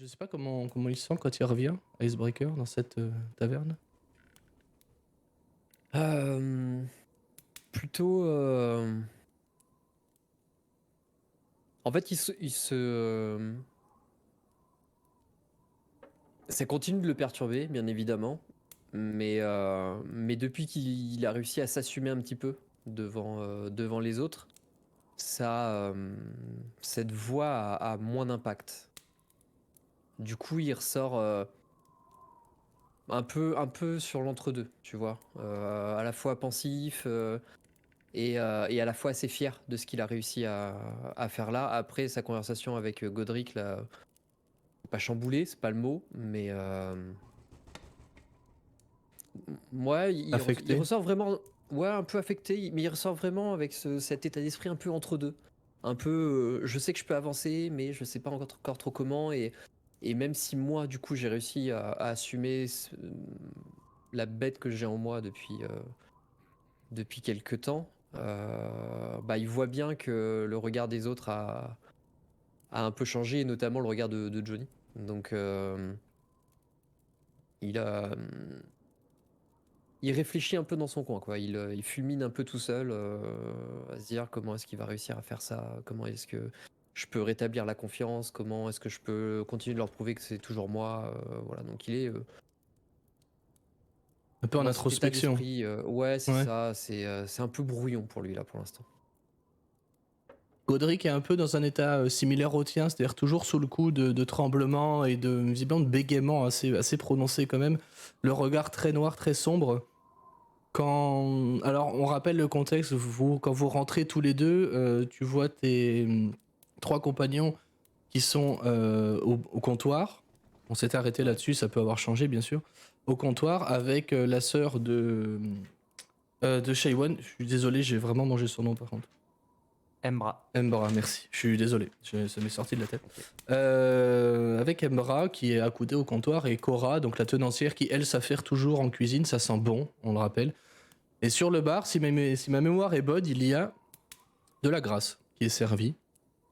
sais pas comment il se sent quand il revient, Icebreaker, dans cette taverne. Euh, Plutôt. En fait, ça continue de le perturber, bien évidemment. Mais depuis qu'il a réussi à s'assumer un petit peu devant les autres, cette voix a moins d'impact. Du coup, il ressort un peu sur l'entre-deux, tu vois. À la fois pensif et à la fois assez fier de ce qu'il a réussi à faire là. Après sa conversation avec Godric, là, pas chamboulé, c'est pas le mot, mais ouais, il Affecté. ressort vraiment, ouais, un peu affecté, mais il ressort vraiment avec cet état d'esprit un peu entre deux. Un peu, je sais que je peux avancer, mais je sais pas encore trop comment. Et même si moi, du coup, j'ai réussi à assumer la bête que j'ai en moi depuis quelques temps, bah, il voit bien que le regard des autres a un peu changé, et notamment le regard de Johnny. Donc, il a. Il réfléchit un peu dans son coin, quoi. Il fulmine un peu tout seul, à se dire comment est-ce qu'il va réussir à faire ça, comment est-ce que je peux rétablir la confiance, comment est-ce que je peux continuer de leur prouver que c'est toujours moi, voilà. Donc il est Un peu en dans cet état introspection. d'esprit, ouais, c'est Ouais. ça, c'est un peu brouillon pour lui là pour l'instant. Godric est un peu dans un état similaire au tien, c'est-à-dire toujours sous le coup de tremblements et visiblement de bégaiements assez prononcés quand même. Le regard très noir, très sombre. Alors, on rappelle le contexte, quand vous rentrez tous les deux, tu vois tes trois compagnons qui sont au comptoir. On s'était arrêté Ouais. là-dessus, ça peut avoir changé bien sûr. Au comptoir avec la sœur de Shaywan. Je suis désolé, j'ai vraiment mangé son nom par contre. Embra. Embra, merci. Je suis désolé, ça m'est sorti de la tête. Ok. Avec Embra qui est accoudée au comptoir et Cora, donc la tenancière qui elle s'affaire toujours en cuisine, ça sent bon, on le rappelle. Et sur le bar, si ma mémoire est bonne, il y a de la grasse qui est servie.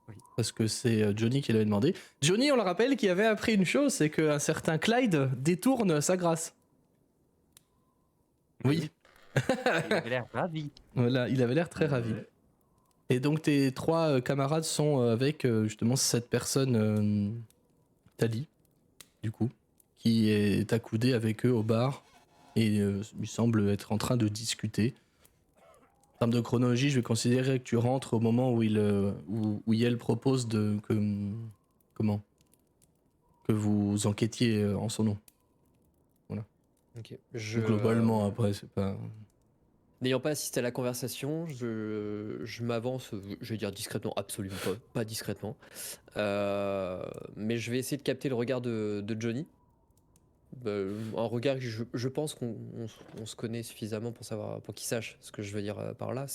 Oui. Parce que c'est Johnny qui l'avait demandé. Johnny, on le rappelle, qui avait appris une chose, c'est qu'un certain Clyde détourne sa grâce. Oui. Il avait l'air ravi. Voilà, il avait l'air très ravi. Et donc tes trois camarades sont avec justement cette personne, Tali, du coup, qui est accoudée avec eux au bar et il semble être en train de discuter. En termes de chronologie, je vais considérer que tu rentres au moment où où Yel propose comment que vous enquêtiez en son nom. Voilà. Ok. Donc, globalement, après, c'est pas. N'ayant pas assisté à la conversation, je m'avance, je vais dire discrètement, absolument pas discrètement. Mais je vais essayer de capter le regard de Johnny. Un regard que je pense qu'on se connaît suffisamment pour qu'il sache ce que je veux dire par là.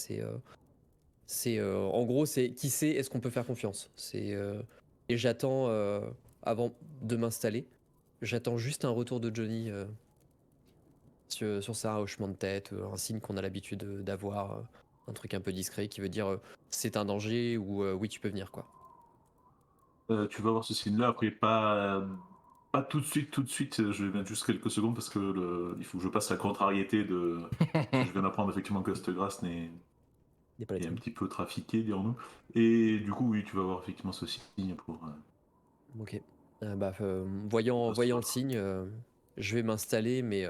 En gros, c'est qui sait, est-ce qu'on peut faire confiance. Et j'attends, avant de m'installer, j'attends juste un retour de Johnny sur ça, un hochement de tête, un signe qu'on a l'habitude d'avoir, un truc un peu discret qui veut dire c'est un danger ou oui, tu peux venir, quoi. Tu vas voir ce signe-là, après pas tout de suite, je vais mettre juste quelques secondes parce que il faut que je passe la contrariété de... Parce que je viens d'apprendre effectivement que cette grâce Il n'y a pas les est un trucs. petit peu trafiquée, dirons-nous. Et du coup, oui, tu vas voir effectivement ce signe pour... Ok. Bah, voyant le Voilà. signe, je vais m'installer, mais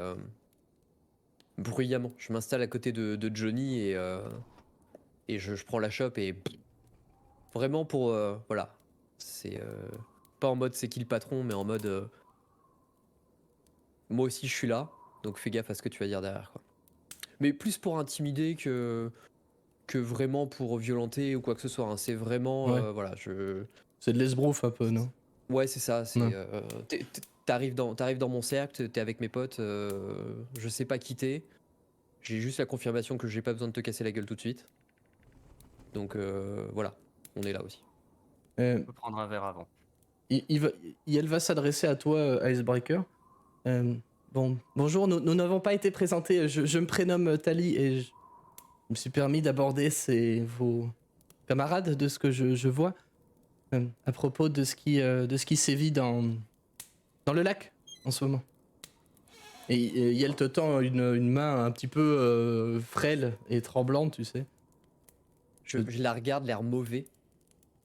bruyamment. Je m'installe à côté de Johnny et je prends la chope et vraiment pour voilà. C'est pas en mode c'est qui le patron, mais en mode moi aussi je suis là, donc fais gaffe à ce que tu vas dire derrière, quoi. Mais plus pour intimider que vraiment pour violenter ou quoi que ce soit, hein. C'est vraiment Ouais. voilà, C'est de l'esbrouf un peu, non? ouais, c'est ça. Ouais. T'arrives dans mon cercle, t'es avec mes potes, je sais pas qui t'es. J'ai juste la confirmation que j'ai pas besoin de te casser la gueule tout de suite. Donc voilà, on est là aussi. Euh, On peut prendre un verre avant. elle va s'adresser à toi, Icebreaker. Bonjour, nous n'avons pas été présentés. Je me prénomme Tali et je me suis permis d'aborder vos camarades de ce que je vois à propos de ce qui sévit Dans le lac, en ce moment. Et Yel te tend une main un petit peu frêle et tremblante, tu sais. Je la regarde, l'air mauvais.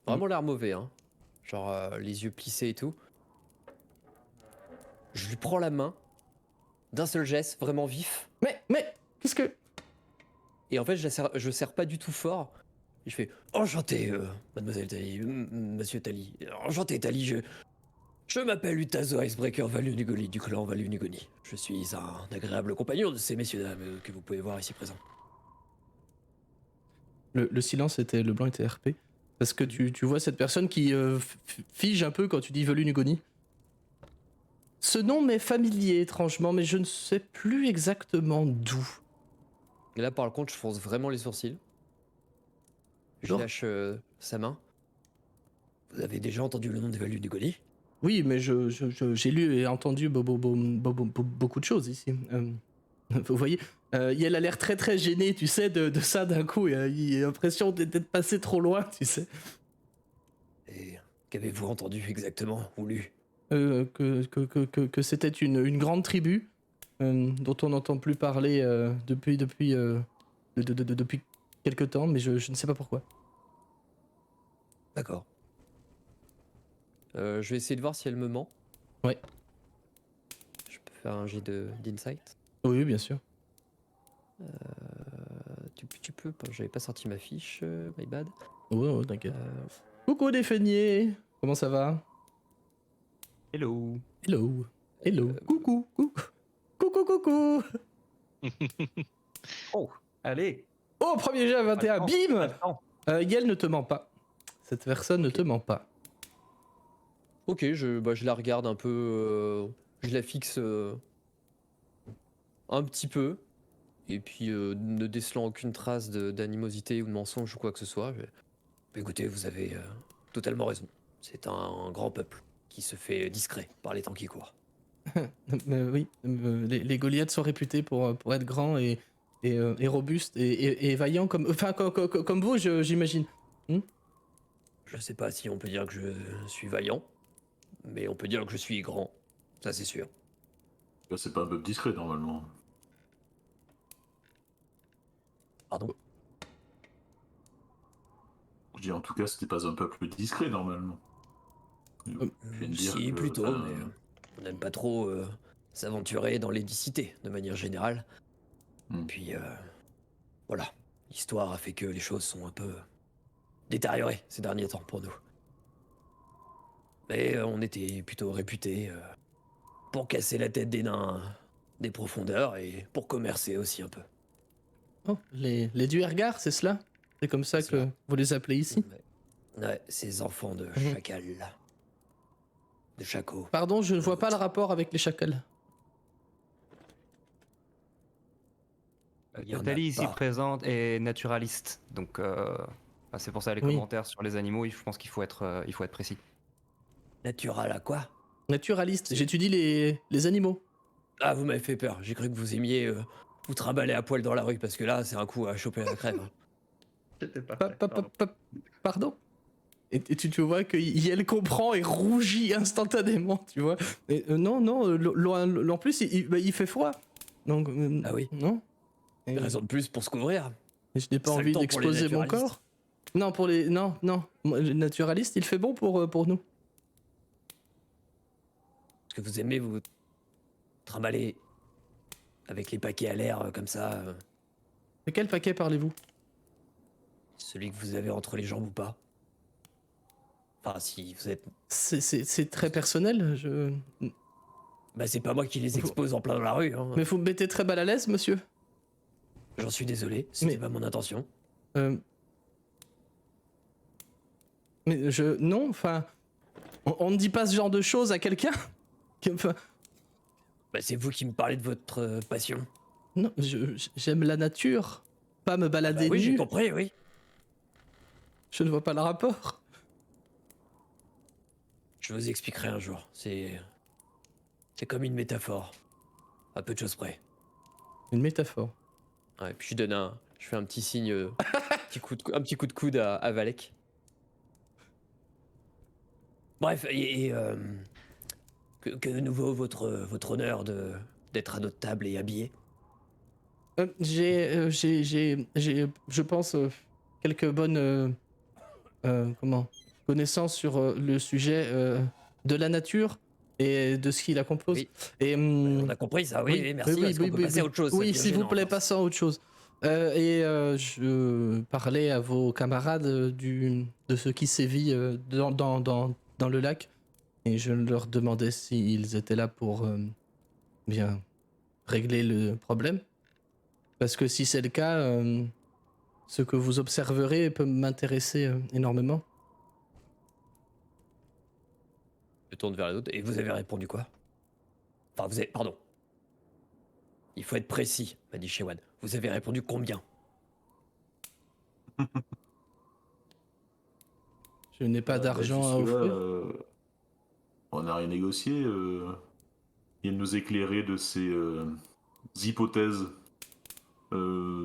Vraiment l'air mauvais, hein. Genre les yeux plissés et tout. Je lui prends la main, d'un seul geste, vraiment vif. Mais, qu'est-ce que... Et en fait, je serre pas du tout fort. Et je fais enchanté, mademoiselle Tali, monsieur Tali. Enchanté, Tali, je m'appelle Utazo Icebreaker Valunigoli du clan Valunigoni. Je suis un agréable compagnon de ces messieurs dames que vous pouvez voir ici présents. Le silence était... Le blanc était RP. Parce que tu vois cette personne qui fige un peu quand tu dis Volunigoni. Ce nom m'est familier étrangement, mais je ne sais plus exactement d'où. Et là, par contre, je fronce vraiment les sourcils. Je Genre lâche sa main. Vous avez déjà entendu le nom des Valunigoni? Oui, mais j'ai lu et entendu beaucoup de choses ici. Vous voyez, elle a l'air très très gênée, tu sais, de ça d'un coup. Il a l'impression d'être passé trop loin, tu sais. Et qu'avez-vous entendu exactement ou lu? Que c'était une grande tribu dont on n'entend plus parler depuis quelque temps, mais je ne sais pas pourquoi. D'accord. Je vais essayer de voir si elle me ment. Ouais. Je peux faire un jet d'insight. Oui, bien sûr. Tu peux, j'avais pas sorti ma fiche, my bad. Ouais, t'inquiète. Coucou des feigniers, comment ça va? Hello. Hello. Hello. Coucou. Coucou. Oh, allez. Oh, premier jet à 21, bim! Attends. Yel ne te ment pas. Cette personne ne te ment pas. Ok, je la regarde un peu, je la fixe un petit peu, et puis ne décelant aucune trace d'animosité ou de mensonge ou quoi que ce soit. Écoutez, vous avez totalement raison. C'est un grand peuple qui se fait discret par les temps qui courent. Oui, les Goliaths sont réputés pour être grands et robustes et vaillants comme vous, j'imagine. Je sais pas si on peut dire que je suis vaillant, mais on peut dire que je suis grand, ça c'est sûr. Bah, c'est pas un peuple discret normalement. Pardon? Je dis en tout cas, c'était pas un peuple discret normalement. Je viens de dire Si, que, plutôt, enfin, mais on n'aime pas trop s'aventurer dans l'édicité, de manière générale. Puis, voilà, l'histoire a fait que les choses sont un peu détériorées ces derniers temps pour nous. Mais on était plutôt réputés pour casser la tête des nains des profondeurs et pour commercer aussi un peu. Oh, les Duergar, c'est cela? C'est comme ça C'est que cela. vous les appelez ici? Ouais, ces enfants de chacal. De chaco. Pardon, je ne vois pas le rapport avec les chacals. Il y en a Tali ici pas. présente est naturaliste, donc c'est pour ça les Oui. commentaires sur les animaux. Je pense qu'il faut être précis. Natural à quoi? Naturaliste, j'étudie les animaux. Ah, vous m'avez fait peur. J'ai cru que vous aimiez vous trimballer à poil dans la rue parce que là, c'est un coup à choper la crève. C'était pas Pardon? Et tu vois que Yel comprend et rougit instantanément, tu vois. Et, non, en plus, il fait froid. Donc, Ah oui. non. Et, Raison de plus pour se couvrir. je n'ai pas Sale envie temps pour les d'exposer mon naturalistes. corps. Non, pour les... Non. Moi, le naturaliste, il fait bon pour nous. Est-ce que vous aimez vous trimballer avec les paquets à l'air comme ça De quel paquet parlez-vous? celui que vous avez entre les jambes ou pas? Enfin, si vous êtes... C'est très personnel, Bah, c'est pas moi qui les expose en plein dans la rue. Hein. Mais vous me mettez très mal à l'aise, monsieur. J'en suis désolé, c'était Mais- pas mon intention. Mais non, enfin... On ne dit pas ce genre de choses à quelqu'un. Enfin, Bah, c'est vous qui me parlez de votre passion. non, j'aime la nature. Pas me balader Bah oui, j'ai nu. compris, oui. Je ne vois pas le rapport. Je vous expliquerai un jour. C'est comme une métaphore. À peu de choses près. Une métaphore. Ouais, puis je fais un petit signe, un petit coup de coude à Valek. Bref, Que nous vaut votre honneur d'être à notre table et habillé? Je pense, quelques bonnes connaissances sur le sujet de la nature et de ce qui la compose. Oui, Et on a compris ça, oui, oui, merci. Est-ce qu'on peut passer à autre chose? Ça Oui, devient s'il vous gênant, plaît, là. passons à autre chose. Je parlais à vos camarades de ce qui sévit dans le lac et je leur demandais s'ils étaient là pour bien régler le problème. Parce que si c'est le cas, ce que vous observerez peut m'intéresser énormément. Je tourne vers l'autre. Et vous avez répondu quoi? Enfin, vous avez... Pardon. Il faut être précis, m'a dit Shewan. Vous avez répondu combien? Je n'ai pas d'argent à Jusque-là, offrir. on n'a rien négocié. Il nous éclairer de ses hypothèses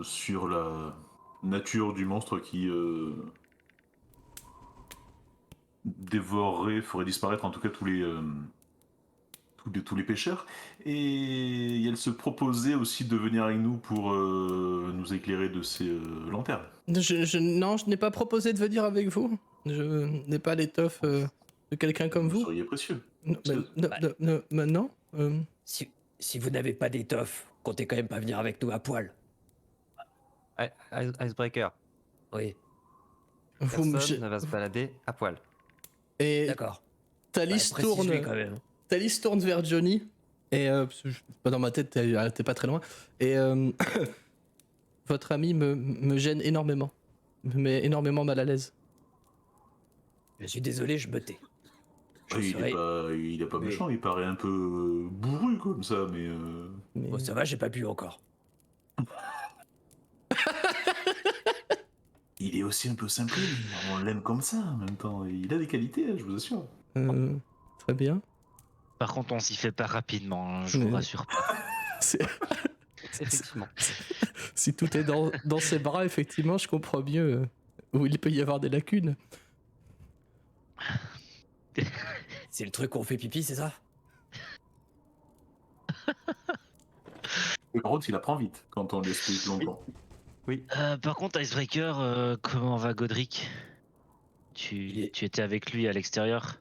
sur la nature du monstre qui dévorerait, ferait disparaître en tout cas tous les pêcheurs. Et elle se proposait aussi de venir avec nous pour nous éclairer de ses lanternes. Non, je n'ai pas proposé de venir avec vous. Je n'ai pas l'étoffe de quelqu'un comme Vous vous. seriez précieux. Non, Bah. non. Si vous n'avez pas d'étoffe, comptez quand même pas venir avec nous à poil. Icebreaker. Oui, Personne ne va se balader à poil. Et d'accord. Thalys Précise-lui tourne. quand même. Thalys tourne vers Johnny. Et dans ma tête, t'es pas très loin. Et votre ami me gêne énormément. Me met énormément mal à l'aise. Je suis désolé, je me tais. Je Il serai... est pas mais- méchant, il paraît un peu bourru comme ça, mais Mais... Bon, ça va, j'ai pas bu encore. il est aussi un peu simple. On l'aime comme ça en même temps. Il a des qualités, je vous assure. Très bien. Par contre, on s'y fait pas rapidement, hein, je Mais- vous rassure pas. Effectivement. Si tout est dans ses bras, effectivement, je comprends mieux où il peut y avoir des lacunes. C'est le truc qu'on fait pipi, c'est ça? Mais par contre, il apprend vite quand on l'explique longtemps. Oui. Par contre, Icebreaker, comment va Godric? Il est- Tu étais avec lui à l'extérieur?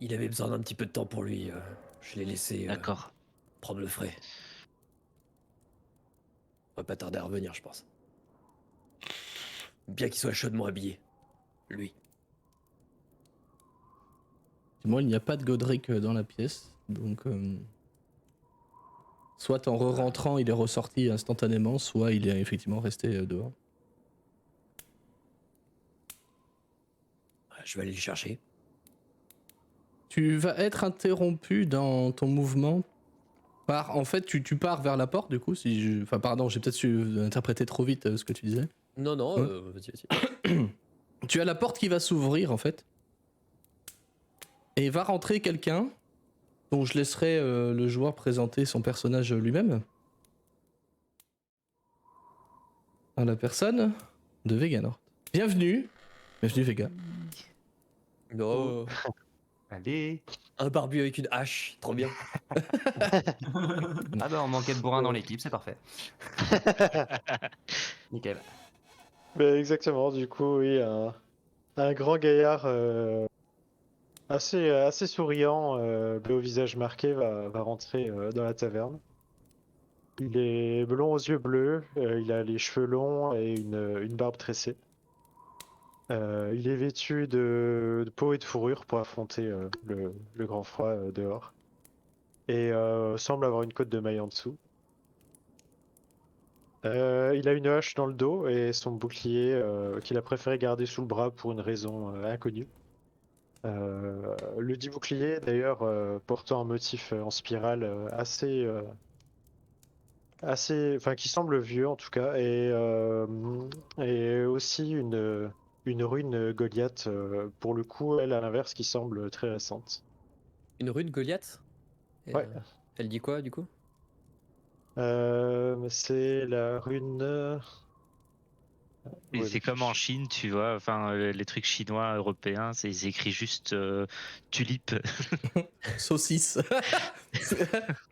Il avait besoin d'un petit peu de temps pour lui. Je l'ai laissé D'accord. prendre le frais. On va pas tarder à revenir, je pense. Bien qu'il soit chaudement habillé. Lui. Moi, il n'y a pas de Godric dans la pièce, donc soit en re-rentrant, il est ressorti instantanément, soit il est effectivement resté dehors. Je vais aller le chercher. Tu vas être interrompu dans ton mouvement par, en fait, tu pars vers la porte du coup, enfin pardon, j'ai peut-être interprété trop vite ce que tu disais. Non, non, vas-y, vas-y. Tu as la porte qui va s'ouvrir en fait, et va rentrer quelqu'un dont je laisserai le joueur présenter son personnage lui-même. À la personne de Veganort. Bienvenue Vega. Non. Allez. Un barbu avec une hache, trop bien. Ah bah on manquait de bourrin dans l'équipe, c'est parfait. Nickel. Ben, exactement, du coup, oui, un grand gaillard assez souriant, mais au visage marqué, va rentrer dans la taverne. Il est blond aux yeux bleus, il a les cheveux longs et une barbe tressée. Il est vêtu de peau et de fourrure pour affronter le grand froid dehors. Et semble avoir une cotte de maille en dessous. Il a une hache dans le dos et son bouclier qu'il a préféré garder sous le bras pour une raison inconnue. Le dit bouclier, d'ailleurs, portant un motif en spirale enfin, qui semble vieux en tout cas, et aussi une rune Goliath, pour le coup, elle à l'inverse, qui semble très récente. Une rune Goliath? Et, Ouais. Elle dit quoi, du coup? C'est la rune. Et Ouais, c'est comme en Chine, tu vois, enfin les trucs chinois, européens, c'est écrit juste tulipe. Saucisse.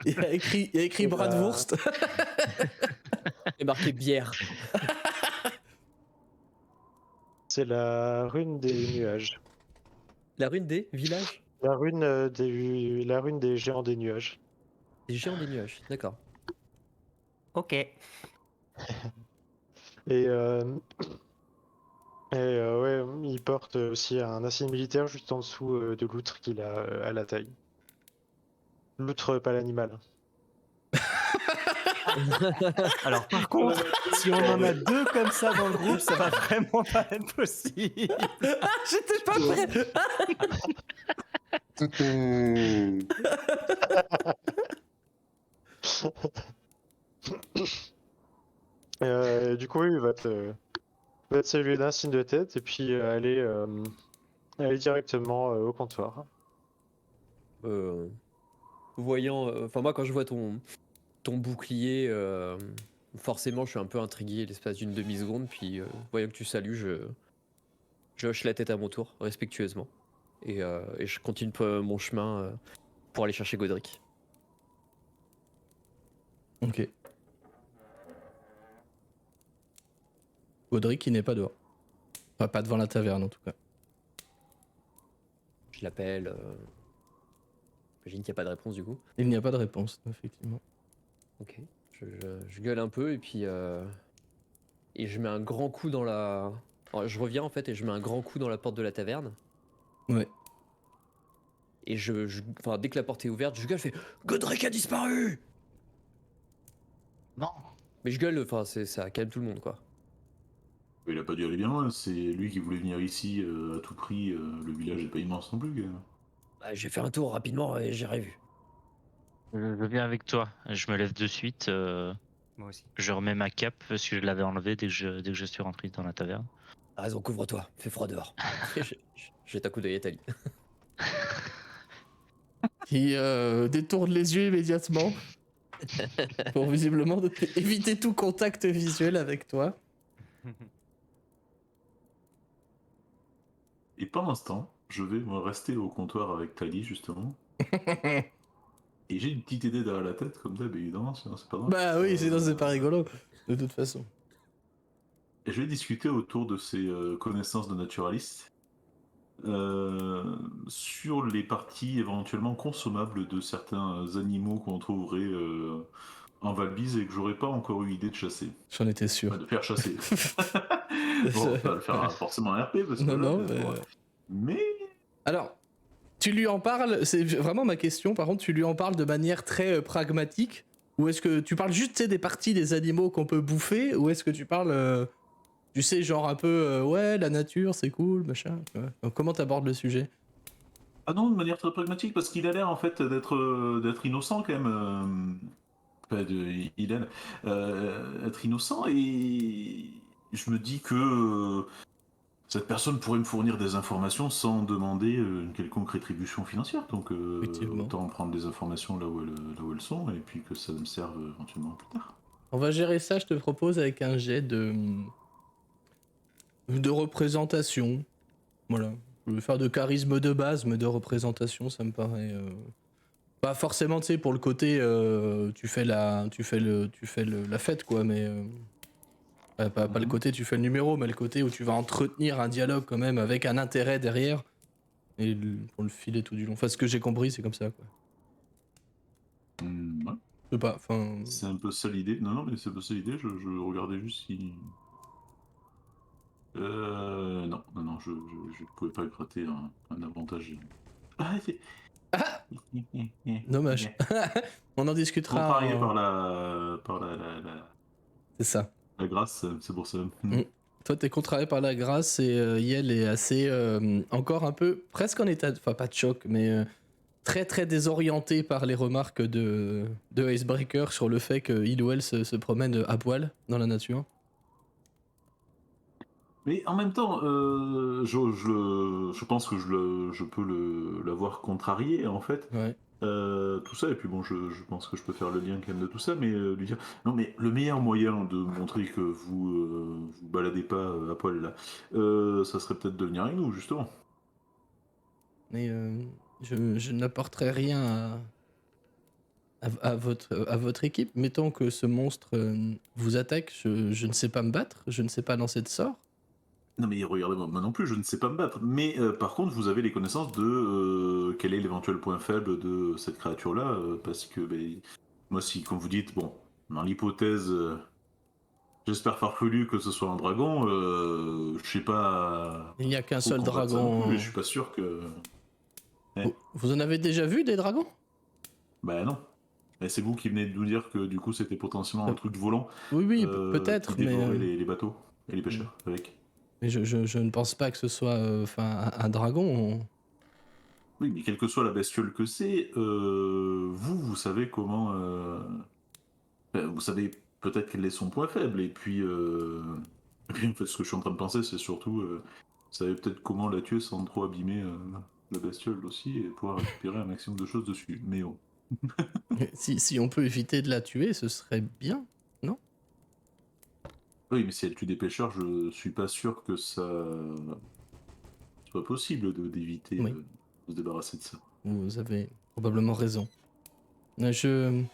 Il y a écrit Et bratwurst. Et marqué bière. c'est la rune des nuages. La rune des villages? La rune des géants des nuages. Des géants des nuages, d'accord. Ok. Et, ouais, il porte aussi un acier militaire juste en dessous de l'outre qu'il a à la taille. L'outre, pas l'animal. Alors par contre, si on en a deux comme ça dans le groupe, ça va vraiment pas être possible. J'étais pas prêt. Du coup, oui, va te saluer d'un signe de tête et puis aller directement au comptoir. Voyant, enfin moi quand je vois ton bouclier, forcément je suis un peu intrigué l'espace d'une demi-seconde, puis voyant que tu salues, je hoche la tête à mon tour, respectueusement, et je continue mon chemin pour aller chercher Godric. Ok. Godric, il n'est pas dehors. Enfin, pas devant la taverne en tout cas. Je l'appelle. J'imagine qu'il n'y a pas de réponse du coup. Il n'y a pas de réponse, effectivement. Ok. Je gueule un peu et je mets un grand coup dans la. Alors, je reviens en fait et je mets un grand coup dans la porte de la taverne. Ouais. Et enfin, dès que la porte est ouverte, je gueule, je fais Godric a disparu! Non. Mais je gueule, enfin, ça calme tout le monde quoi. Il a pas dû aller bien loin, c'est lui qui voulait venir ici à tout prix. Le village est pas immense non plus. Quand même. Bah, j'ai fait un tour rapidement et j'ai rien vu. Je viens avec toi. Je me lève de suite. Moi aussi. Je remets ma cape parce que je l'avais enlevée dès que je suis rentré dans la taverne. T'as raison, couvre-toi, fait froid dehors. Je jette un coup d'œil à Tali. Qui détourne les yeux immédiatement pour visiblement éviter tout contact visuel avec toi. Et pendant ce temps, je vais me rester au comptoir avec Tali justement. Et j'ai une petite idée derrière la tête, comme d'hab, évidemment, sinon c'est pas drôle. Bah oui, sinon c'est pas rigolo, de toute façon. Et je vais discuter autour de ses connaissances de naturaliste sur les parties éventuellement consommables de certains animaux qu'on trouverait en Valbise et que j'aurais pas encore eu idée de chasser. J'en étais sûr. Enfin, de faire chasser. Bon, pas le faire forcément en RP parce que Non, là, non, bon, mais Alors, tu lui en parles, c'est vraiment ma question, par contre, tu lui en parles de manière très pragmatique, ou est-ce que tu parles juste, tu sais, des parties des animaux qu'on peut bouffer, ou est-ce que tu parles, tu sais, genre un peu, ouais, la nature, c'est cool, machin, ouais. Donc, comment t'abordes le sujet? ah non, de manière très pragmatique parce qu'il a l'air en fait d'être innocent quand même. Il a être innocent et je me dis que cette personne pourrait me fournir des informations sans demander une quelconque rétribution financière. Donc Effectivement. autant prendre des informations là où elles sont et puis que ça me serve éventuellement plus tard. On va gérer ça, je te propose, avec un jet de représentation. Voilà. Je vais faire de charisme de base, mais de représentation, ça me paraît... Pas forcément, tu sais, pour le côté, tu fais la fête, quoi, mais... pas le côté tu fais le numéro, mais le côté où tu vas entretenir un dialogue quand même avec un intérêt derrière et pour le filer tout du long. Enfin, ce que j'ai compris, c'est comme ça, quoi. Ouais. Je sais pas, enfin... C'est un peu ça l'idée. Non, mais c'est un peu ça l'idée. Je regardais juste si. Non, je pouvais pas gratter un avantage. Ah, c'est. Dommage. On en discutera. Contrarié par C'est ça. la grâce, c'est pour ça. Toi, t'es contrarié par la grâce et Yel est assez... encore un peu, presque en état... Enfin, pas de choc, mais... très très désorienté par les remarques de Icebreaker sur le fait qu'il ou elle se promène à poil dans la nature. Mais en même temps, je pense que je peux l'avoir contrarié en fait. Ouais. Tout ça, et puis bon, je pense que je peux faire le lien quand même de tout ça, mais lui dire, non mais le meilleur moyen de montrer que vous baladez pas à poil là, ça serait peut-être de venir avec nous, justement. Mais je n'apporterai rien à votre équipe. Mettons que ce monstre vous attaque, je ne sais pas me battre, je ne sais pas lancer de sort. Non mais regardez-moi, moi non plus, je ne sais pas me battre, mais par contre, vous avez les connaissances de quel est l'éventuel point faible de cette créature-là, parce que ben, moi, si, comme vous dites, bon, dans l'hypothèse, j'espère farfelu que ce soit un dragon, je sais pas Il n'y a qu'un trop seul combattre ça non plus, dragon. et je suis pas sûr que... Vous en avez déjà vu des dragons? Bah non. Et c'est vous qui venez de nous dire que du coup c'était potentiellement un truc volant Oui, oui, qui peut-être, dévorait les bateaux et les Mm. pêcheurs avec. mais je ne pense pas que ce soit un dragon. Oui, mais quelle que soit la bestiole que c'est, vous savez comment... vous savez peut-être quel est son point faible, et puis en fait ce que je suis en train de penser c'est surtout... vous savez peut-être comment la tuer sans trop abîmer la bestiole aussi et pouvoir récupérer un maximum de choses dessus. Mais oh. Si on peut éviter de la tuer, ce serait bien, non? Oui, mais si elle tue des pêcheurs, je suis pas sûr que ça soit possible d'éviter Oui. de se débarrasser de ça. Vous avez probablement raison. J'ai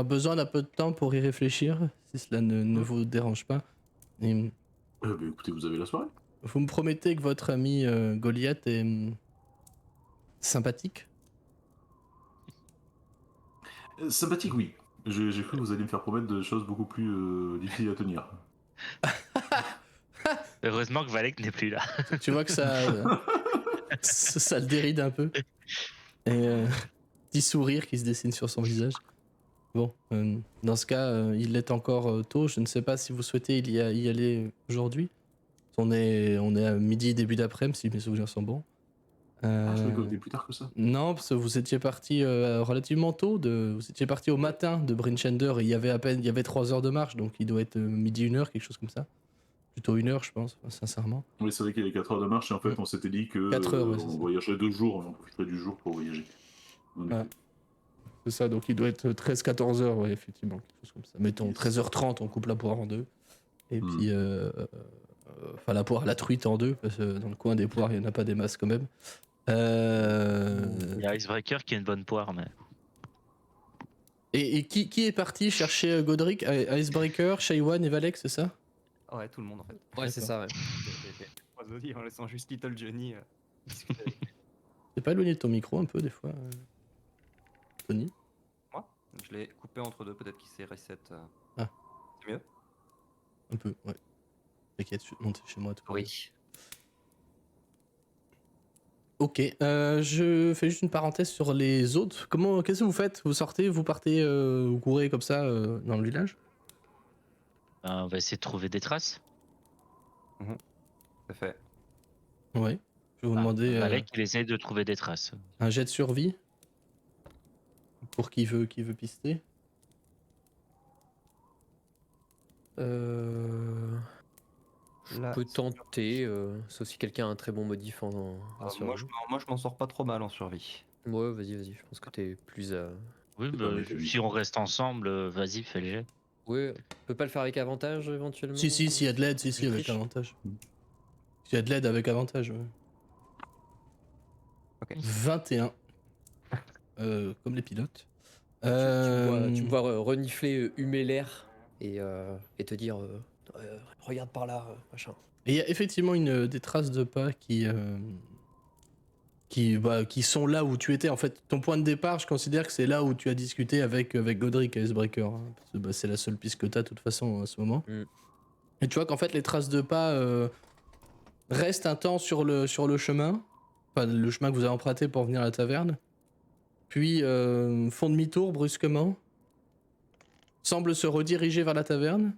besoin d'un peu de temps pour y réfléchir, si cela ne vous dérange pas. Et Bah, écoutez, vous avez la soirée. vous me promettez que votre ami Goliath est sympathique? Sympathique, oui. J'ai cru que vous alliez me faire promettre des choses beaucoup plus difficiles à tenir. Heureusement que Valek n'est plus là. Tu vois que ça le déride un peu. Et petit sourire qui se dessine sur son visage. Bon, dans ce cas, il est encore tôt. Je ne sais pas si vous souhaitez y aller aujourd'hui. On est à midi, début d'après-midi, si mes souvenirs sont bons. Ah, je croyais qu'on était plus tard que ça. Non, parce que vous étiez parti relativement tôt. Vous étiez parti au matin de Brinchender et il y avait 3 heures de marche, donc il doit être midi, 1 heure, quelque chose comme ça. Plutôt 1 heure, je pense, sincèrement. Oui, c'est vrai qu'il y avait 4 heures de marche et en fait, on s'était dit que 4 heures, ouais, c'est on ça. voyagerait 2 jours, on profiterait du jour pour voyager. En Ah. effet. C'est ça, donc il doit être 13-14 heures, ouais, effectivement, quelque chose comme ça. Mettons 13h30, on coupe la poire en deux. Et puis, enfin, la poire, la truite en deux, parce que dans le coin des poires, il n'y en a pas des masses quand même. Il y a Icebreaker qui a une bonne poire, mais. Et qui est parti chercher Godric, Icebreaker, Shaywan et Valek, c'est ça? Ouais, tout le monde en fait. Ouais, c'est ça, ouais. En laissant juste Little Johnny discuter avec lui. T'es pas éloigné de ton micro un peu des fois, Tony? Moi, je l'ai coupé entre deux, peut-être qu'il s'est reset. Ah. C'est mieux? Un peu, ouais. T'inquiète, je suis monté chez moi. Tout va bien. Oui. Ok, je fais juste une parenthèse sur les autres. Qu'est-ce que vous faites? Vous sortez, vous partez, vous courez comme ça dans le village? On va essayer de trouver des traces. C'est fait. Ouais. Je vais vous demander Valek, il essaye de trouver des traces. un jet de survie. Pour qui veut pister. Je Là, peux tenter, sauf si quelqu'un a un très bon modif en survie. moi, je m'en sors pas trop mal en survie. Ouais, vas-y, je pense que t'es plus à... Oui, C'est bah, pas mal, oui. si on reste ensemble, vas-y, fais le jet. Ouais, on peut pas le faire avec avantage éventuellement? Si, s'il y a de l'aide, si, Je avec triche. avantage. S'il y a de l'aide avec avantage, ouais. Ok. 21. Comme les pilotes. Tu me vois renifler, humer l'air et te dire regarde par là, machin. Et il y a effectivement des traces de pas qui sont là où tu étais. En fait, ton point de départ, je considère que c'est là où tu as discuté avec Godric et Icebreaker. Hein, parce que c'est la seule piste que tu as de toute façon à ce moment. Mm. Et tu vois qu'en fait, les traces de pas restent un temps sur le chemin. Enfin, le chemin que vous avez emprunté pour venir à la taverne. Puis font demi-tour brusquement. Semblent se rediriger vers la taverne.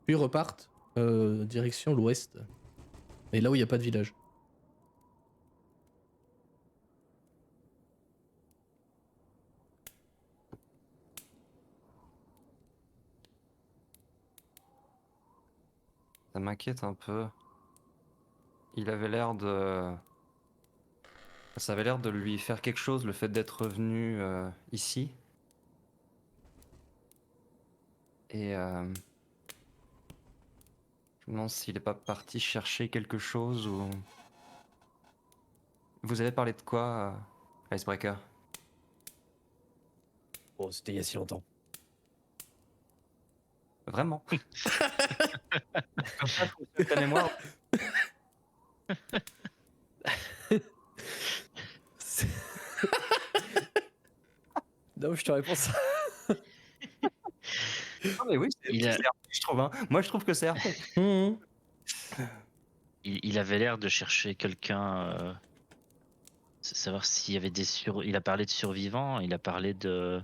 Puis repartent direction l'ouest. Et là où il n'y a pas de village. Ça m'inquiète un peu. Il avait l'air de Ça avait l'air de lui faire quelque chose, le fait d'être revenu ici. Et je me demande s'il n'est pas parti chercher quelque chose ou... Vous avez parlé de quoi, Icebreaker? Bon, c'était il y a si longtemps. Vraiment? Comme ça, fonctionne ta mémoire. Non, je te réponds ça. Non, mais oui, Il a- c'est RP, je trouve. Hein. Moi, je trouve que c'est RP. il avait l'air de chercher quelqu'un. Savoir s'il y avait des Il a parlé de survivants, il a parlé de.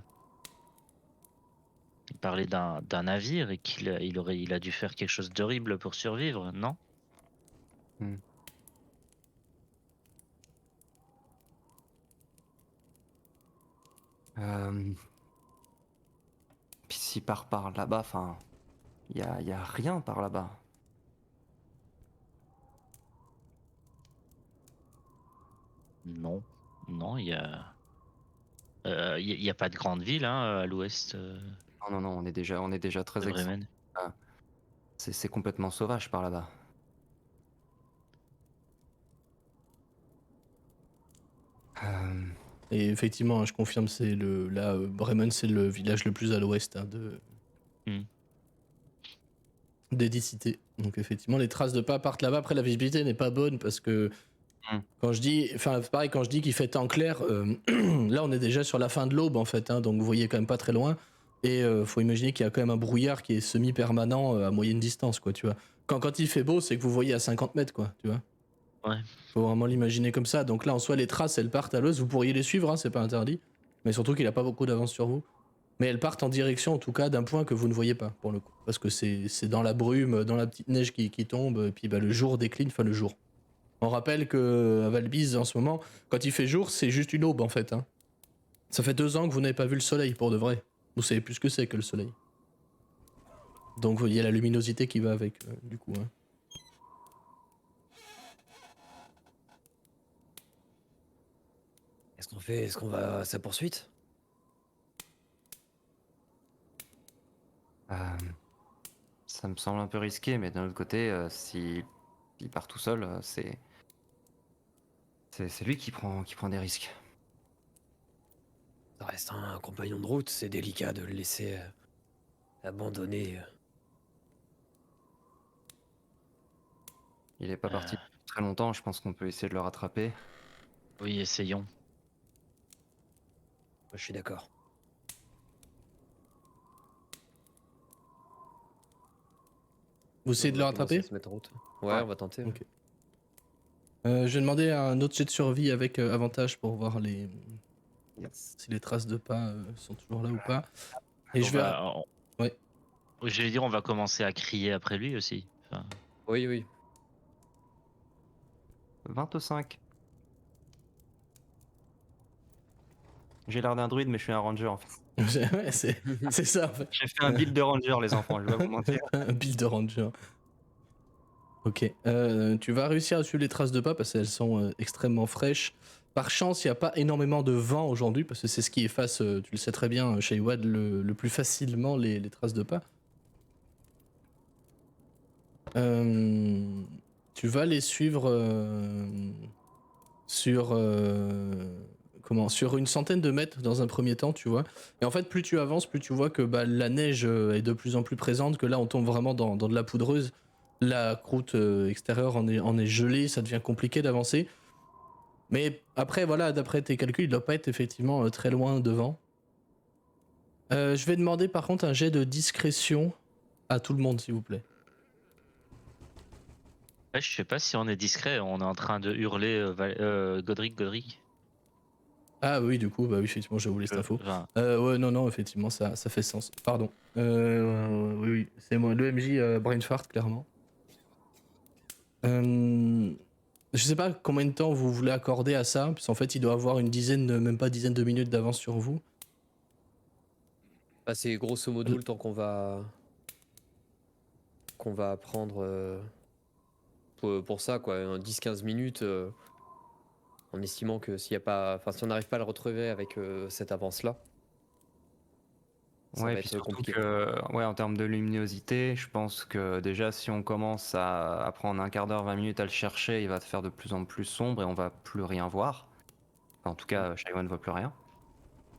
Il parlait d'un navire et il a dû faire quelque chose d'horrible pour survivre, non? Puis s'il part par là-bas, enfin, y a rien par là-bas. Non, non, il y a. Il y a pas de grande ville hein, à l'ouest Non, on est déjà très de excentré. Bremen. C'est complètement sauvage par là-bas. Et effectivement, hein, je confirme, c'est Bremen, c'est le village le plus à l'ouest hein, des 10 cités. Donc effectivement, les traces de pas partent là-bas. Après, la visibilité n'est pas bonne parce que quand je dis, enfin pareil, quand je dis qu'il fait temps clair, là on est déjà sur la fin de l'aube en fait, hein, donc vous voyez quand même pas très loin. Et faut imaginer qu'il y a quand même un brouillard qui est semi-permanent à moyenne distance, quoi, tu vois. Quand il fait beau, c'est que vous voyez à 50 mètres, quoi, tu vois. Ouais. Faut vraiment l'imaginer comme ça. Donc là, en soi, les traces, elles partent à l'ouest. Vous pourriez les suivre, hein, c'est pas interdit. Mais surtout qu'il a pas beaucoup d'avance sur vous. Mais elles partent en direction, en tout cas, d'un point que vous ne voyez pas, pour le coup. Parce que c'est dans la brume, dans la petite neige qui tombe, et puis bah, le jour décline, enfin le jour. On rappelle que à Valbise, en ce moment, quand il fait jour, c'est juste une aube, en fait. Hein. Ça fait 2 ans que vous n'avez pas vu le soleil, pour de vrai. Vous savez plus ce que c'est que le soleil. Donc, vous voyez la luminosité qui va avec, du coup. Hein. Est-ce qu'on va à sa poursuite? Ça me semble un peu risqué, mais d'un autre côté, s'il part tout seul, c'est lui qui prend des risques. Ça reste un compagnon de route, c'est délicat de le laisser abandonné. Il est pas parti depuis très longtemps, je pense qu'on peut essayer de le rattraper. Oui, essayons. Moi, je suis d'accord. Vous essayez de le On va commencer rattraper? à se mettre en route. Ouais, Ouais. on va tenter. Ok. Je vais demander un autre jet de survie avec avantage pour voir si les traces de pas sont toujours là ou pas. Et je vais. Ouais. Je vais dire, on va commencer à crier après lui aussi. Enfin, Oui, oui. 25. J'ai l'air d'un druide, mais je suis un ranger en fait. Ouais, c'est ça en fait. J'ai fait un build de ranger, les enfants, je vais pas vous mentir. Un build de ranger. Ok. Tu vas réussir à suivre les traces de pas parce qu'elles sont extrêmement fraîches. Par chance, il n'y a pas énormément de vent aujourd'hui parce que c'est ce qui efface, tu le sais très bien, chez Wad, le plus facilement les traces de pas. Tu vas les suivre sur une centaine de mètres dans un premier temps, tu vois. Et en fait, plus tu avances, plus tu vois que bah, la neige est de plus en plus présente, que là, on tombe vraiment dans de la poudreuse. La croûte extérieure en est gelée, ça devient compliqué d'avancer. Mais après, voilà, d'après tes calculs, il doit pas être effectivement très loin devant. Je vais demander par contre un jet de discrétion à tout le monde, s'il vous plaît. ouais, je sais pas si on est discret, on est en train de hurler Godric. Ah oui, du coup, bah oui, effectivement, j'ai oublié cette info. Enfin, Ouais, non, effectivement, ça fait sens. Pardon. Oui, c'est moi, le MJ Brainfart, clairement. Je sais pas combien de temps vous voulez accorder à ça, puisqu'en fait, il doit avoir même pas dizaine de minutes d'avance sur vous. Bah, c'est grosso modo le temps qu'on va prendre pour ça, quoi. 10-15 minutes en estimant que s'il y a pas, enfin si on n'arrive pas à le retrouver avec cette avance-là, ça Ouais, va puis être surtout compliqué. que, ouais, en termes de luminosité, je pense que déjà, si on commence à prendre un quart d'heure, 20 minutes à le chercher, il va te faire de plus en plus sombre et on va plus rien voir. Enfin, en tout cas, Shaiwan ne voit plus rien.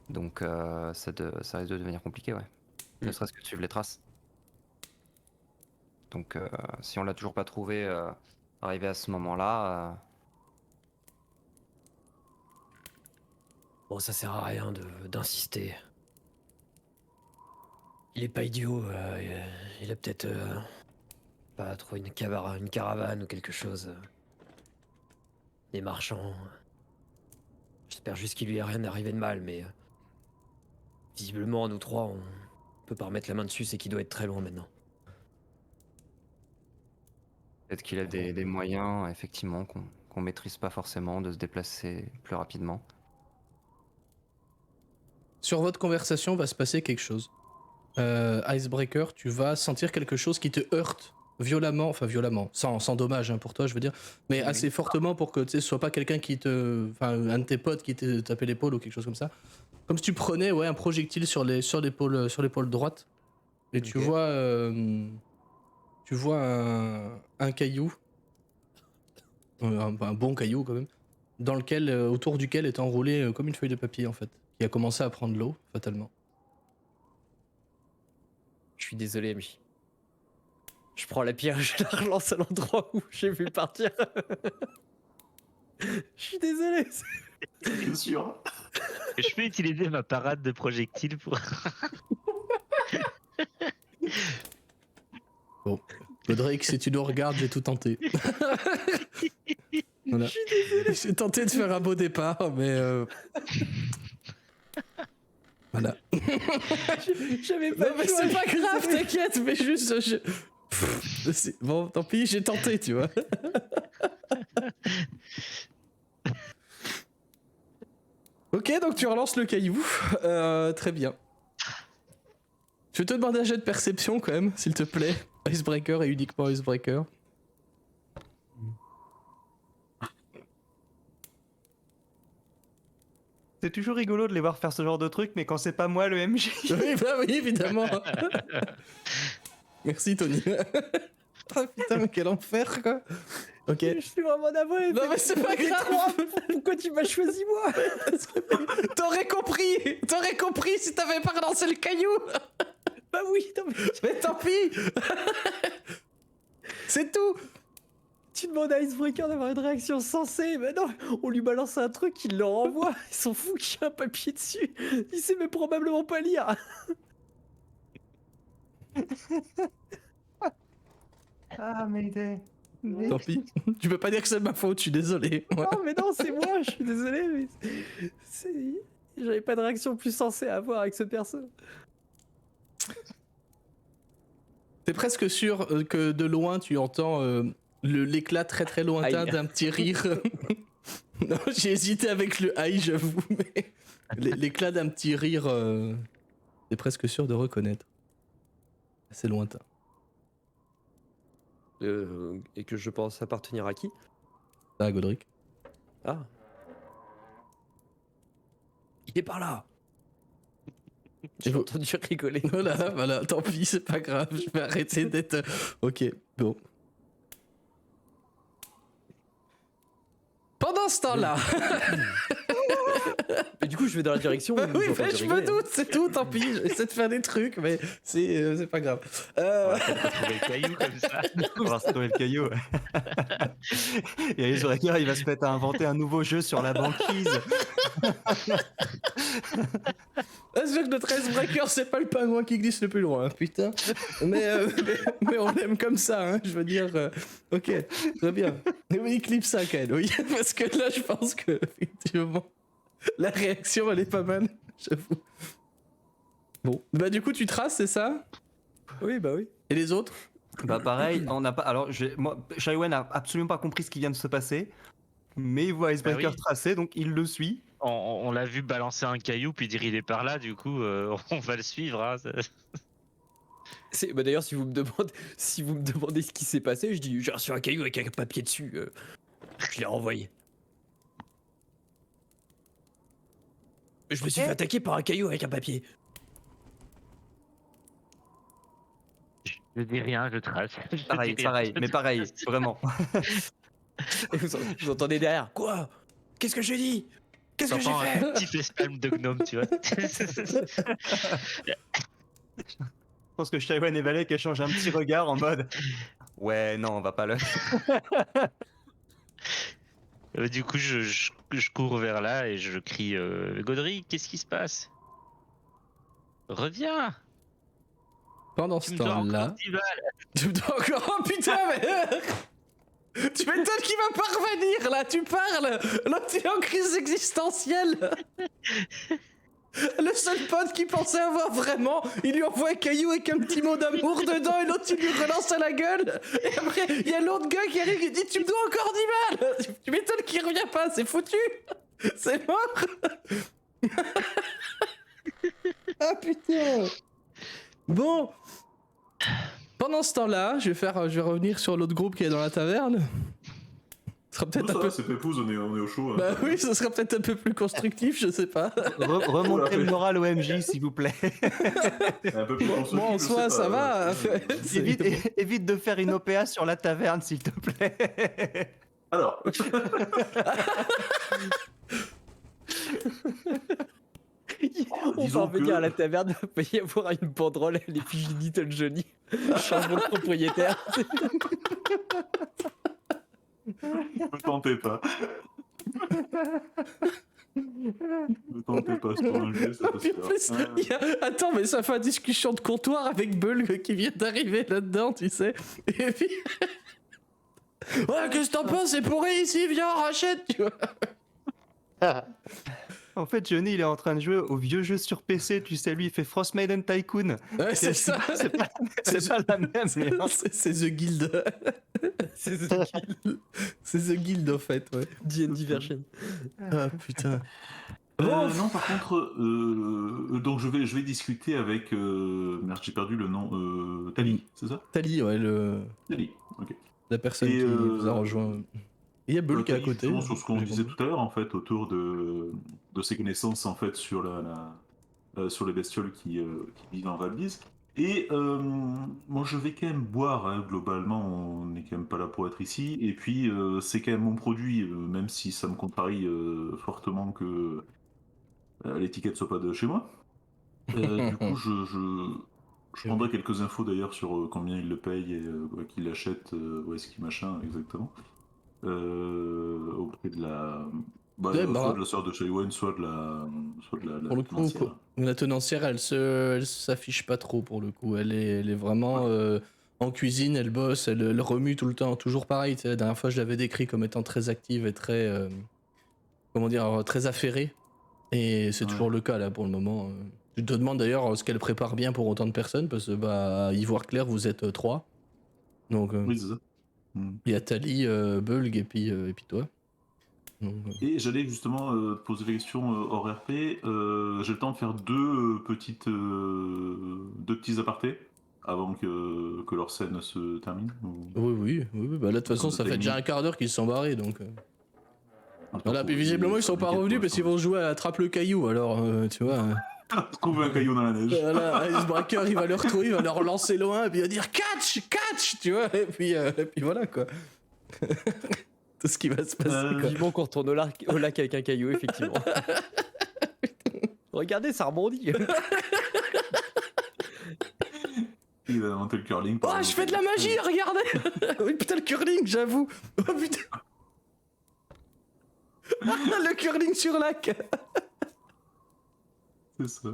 Donc, ça risque de devenir compliqué, ouais. Ne Mm. serait-ce que de suivre les traces. Donc, si on l'a toujours pas trouvé, arrivé à ce moment-là, Bon, ça sert à rien d'insister. Il est pas idiot, il a peut-être pas trouvé une caravane ou quelque chose. Des marchands. J'espère juste qu'il lui est rien arrivé de mal, mais visiblement, nous trois, on peut pas remettre la main dessus, c'est qu'il doit être très loin maintenant. peut-être qu'il a des moyens, effectivement, qu'on maîtrise pas forcément, de se déplacer plus rapidement. Sur votre conversation va se passer quelque chose. Icebreaker, tu vas sentir quelque chose qui te heurte violemment, enfin violemment, sans dommage hein, pour toi, je veux dire, mais assez fortement pour que ce soit pas quelqu'un qui te. Enfin, un de tes potes qui te tapait l'épaule ou quelque chose comme ça. Comme si tu prenais un projectile sur l'épaule droite. Et tu Ok. vois un caillou, un bon caillou quand même, autour duquel est enroulé comme une feuille de papier en fait, qui a commencé à prendre l'eau fatalement. Je suis désolé, MJ. Je prends la pierre, je la relance à l'endroit où j'ai vu partir. Je suis désolé. Bien sûr. Je peux utiliser ma parade de projectiles pour. Bon, Godric, si tu nous regardes, j'ai tout tenté. Voilà. J'ai tenté de faire un beau départ, mais voilà. J'avais pas Non mais le choix, c'est pas je suis grave, désolé. t'inquiète, mais juste bon, tant pis, j'ai tenté, tu vois. Ok, donc tu relances le caillou. Très bien. Je vais te demander un jet de perception quand même, s'il te plaît. Icebreaker et uniquement Icebreaker. C'est toujours rigolo de les voir faire ce genre de truc, mais quand c'est pas moi le MJ. Oui, bah oui, évidemment. Merci Tony. Ah putain, mais quel enfer quoi. Ok. Je suis vraiment navré. Non mais c'est pas grave. Pourquoi tu m'as choisi moi? T'aurais compris si t'avais pas relancé le caillou. Bah oui, non, Mais tant pis. C'est tout. tu demandes à Icebreaker d'avoir une réaction sensée. Mais non, on lui balance un truc, il le renvoie. Il s'en fout qu'il y a un papier dessus. Il sait mais probablement pas lire. Ah, Mayday. Tant pis. Tu peux pas dire que c'est ma faute, je suis désolé. Ouais. Non, mais non, c'est moi, je suis désolé. Mais j'avais pas de réaction plus sensée à avoir avec ce perso. T'es presque sûr que de loin tu entends l'éclat très très lointain Aïe. d'un petit rire. Non, j'ai hésité avec le aïe, j'avoue, mais l'éclat d'un petit rire, t'es presque sûr de reconnaître. C'est lointain. Et que je pense appartenir à qui? Ah, Godric. Ah. Il est par là. J'ai vous- entendu rigoler. Voilà, tant pis, c'est pas grave, je vais arrêter d'être. Ok, bon. Pendant ce temps-là, Mais du coup, je vais dans la direction où oui, j'ai entendu mais je me rigoler, hein. doute, c'est tout, tant pis, j'essaie de faire des trucs, mais c'est pas grave. Trouver le caillou comme ça. On va retrouver le caillou. Et Icebreaker, il va se mettre à inventer un nouveau jeu sur la banquise. C'est sûr que notre Icebreaker, c'est pas le pingouin qui glisse le plus loin, hein, putain. Mais on l'aime comme ça, hein, je veux dire. Ok, très bien. Mais oui, clip ça, quand même, oui. Parce que là, je pense que, effectivement, la réaction, elle est pas mal, j'avoue. Bon, bah du coup, tu traces, c'est ça? Oui, bah oui. Et les autres? Bah pareil, on n'a pas. Alors, moi, Shaiwan n'a absolument pas compris ce qui vient de se passer, mais il voit Icebreaker oui. tracer, donc il le suit. On l'a vu balancer un caillou puis dire il est par là, du coup on va le suivre. Hein. Bah d'ailleurs, si vous me demandez ce qui s'est passé, je dis j'ai reçu un caillou avec un papier dessus. Je l'ai renvoyé. Je me suis fait attaquer par un caillou avec un papier. Je dis rien, je trace. Je dis Pareil, rien, pareil, je mais dis pareil, rien. vraiment. Et vous entendez derrière. Quoi? Qu'est-ce que j'ai dit? Qu'est-ce que j'ai T'entends fait? un petit facepalm de gnome, tu vois. Je pense que Shaiwan et Valek échangent un petit regard en mode ouais, non, on va pas le. Du coup, je cours vers là et je crie Godric, qu'est-ce qui se passe? Reviens! Pendant Tu ce me dois encore temps-là, 10 balles. tu me dois encore. Oh putain, mais. Tu m'étonnes qu'il va pas revenir là, tu parles! L'autre il est en crise existentielle! Le seul pote qui pensait avoir vraiment, il lui envoie un caillou avec un petit mot d'amour dedans et l'autre il lui relance à la gueule. Et après, il y a l'autre gars qui arrive et dit tu me dois encore 10 balles. Tu m'étonnes qu'il revient pas, c'est foutu. C'est mort. Ah putain. Bon. Pendant ce temps-là, je vais revenir sur l'autre groupe qui est dans la taverne. Ce sera peut-être Ça un va, peu... c'est Pépouze, on est au chaud. hein. Bah oui, ce sera peut-être un peu plus constructif, je sais pas. Remontez le moral au MJ, s'il vous plaît. Un peu plus Moi constructif, en je soi, sais ça pas, va. c'est- Évite de faire une OPA sur la taverne, s'il te plaît. Alors, On va disons revenir que- à la taverne, il va y avoir une banderole, l'effigie Little Johnny. Charbon le propriétaire. ne tentez pas. Ne tentez pas sur un jeu, ça peut se Puis en plus, faire. il y a- Attends, mais ça fait une discussion de comptoir avec Bulg qui vient d'arriver là-dedans, tu sais. Et puis. Ouais, qu'est-ce que t'en penses? C'est pourri ici, viens, rachète, tu vois. En fait, Johnny, il est en train de jouer au vieux jeu sur PC, tu sais, lui, il fait Frost Maiden Tycoon. Ouais, c'est ça. C'est pas la même, mais hein. C'est The Guild. C'est The Guild. C'est The Guild, en fait, ouais. D&D version. Ah putain. Non, par contre, donc je vais discuter avec. Merde, j'ai perdu le nom. Tali, c'est ça? Tali, ouais, Tali, ok. la personne Et, qui vous a rejoint. Il y a Bulk à Tali, côté. justement, sur ce qu'on j'ai disait compris. tout à l'heure, en fait, autour de ses connaissances, en fait, sur sur les bestioles qui vivent en Valbise. Et moi, je vais quand même boire, hein, globalement, on n'est quand même pas là pour être ici. Et puis, c'est quand même mon produit, même si ça me contrarie fortement que l'étiquette soit pas de chez moi. Du coup, je prendrai quelques infos d'ailleurs sur combien il le paye et qui l'achète, où est-ce qu'il machin exactement. Auprès de la. Ouais, soit bah, de la sœur de Shaiwan, soit de la pour le coup, tenancière. la tenancière, elle s'affiche pas trop pour le coup. Elle est vraiment en cuisine, elle bosse, elle remue tout le temps. Toujours pareil, tu sais, la dernière fois, je l'avais décrit comme étant très active et très. Comment dire, très affairée. Et c'est Ouais. toujours le cas là pour le moment. Je te demande d'ailleurs ce qu'elle prépare bien pour autant de personnes, parce que bah, à Ivoire Clair, vous êtes 3. Donc Oui, c'est ça. il y a Tali, Bulg et puis toi. Donc, Et j'allais justement te poser la question hors RP. J'ai le temps de faire deux petits apartés avant que leur scène se termine ou- oui. Bah, là, de toute façon, Comme ça de fait déjà timing. un quart d'heure qu'ils se sont barrés. Donc, Attends, voilà, faut- puis visiblement, ils sont pas faut- revenus faut- parce qu'ils vont jouer à Attrape le caillou. Alors, tu vois. Trouver un caillou dans la neige. Voilà, Icebreaker, il va le retrouver, il va le relancer loin, et puis il va dire catch, tu vois, et puis voilà quoi. Tout ce qui va se passer quoi. Vivement qu'on retourne au lac avec un caillou, effectivement. Regardez, ça rebondit. Il va inventer le curling. Oh, je fais de la magie, regardez. Oui, putain, le curling, j'avoue. Oh putain. Le curling sur lac. C'est ça.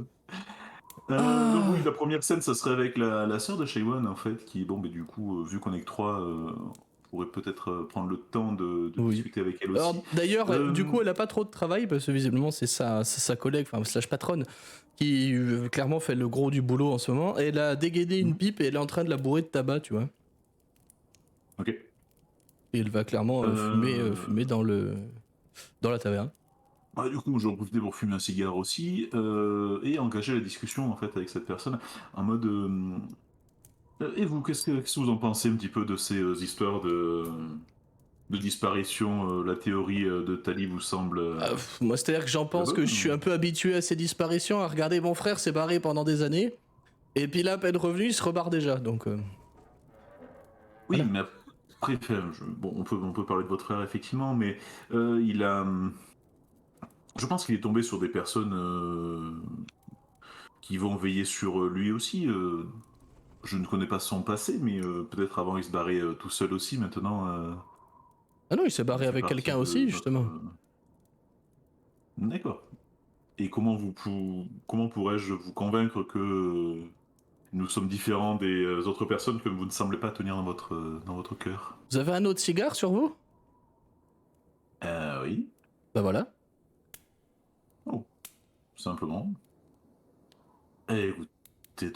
Ah. Donc oui, la première scène, ça serait avec la sœur de Shaiwan, en fait, qui, bon, mais du coup, vu qu'on est que 3, on pourrait peut-être prendre le temps de Oui. discuter avec elle aussi. Alors d'ailleurs, du Euh, coup, elle a pas trop de travail parce que visiblement c'est sa collègue, enfin slash patronne, qui clairement fait le gros du boulot en ce moment. Et elle a dégainé une pipe et elle est en train de la bourrer de tabac, tu vois. Ok. Et elle va clairement fumer dans la taverne. Bah, du coup, j'en profiter pour fumer un cigare aussi et engager la discussion en fait avec cette personne en mode. Et vous, qu'est-ce que vous en pensez un petit peu de ces histoires de disparition, la théorie de Tali vous semble. Moi, c'est-à-dire que j'en pense que je suis un peu habitué à ces disparitions, à regarder mon frère s'est barré pendant des années, et puis là, à peine revenu, il se rebarre déjà, donc... Oui, voilà. mais après, bon, on peut parler de votre frère effectivement, mais il a. Je pense qu'il est tombé sur des personnes qui vont veiller sur lui aussi. Je ne connais pas son passé, mais peut-être avant il se barrait tout seul aussi. Maintenant, Ah non, il s'est il barré fait avec partie quelqu'un de aussi, notre. justement. D'accord. Et comment pourrais-je vous convaincre que nous sommes différents des autres personnes que vous ne semblez pas tenir dans votre cœur? Vous avez un autre cigare sur vous? Oui. Bah voilà. Oh, simplement. Eh, écoutez,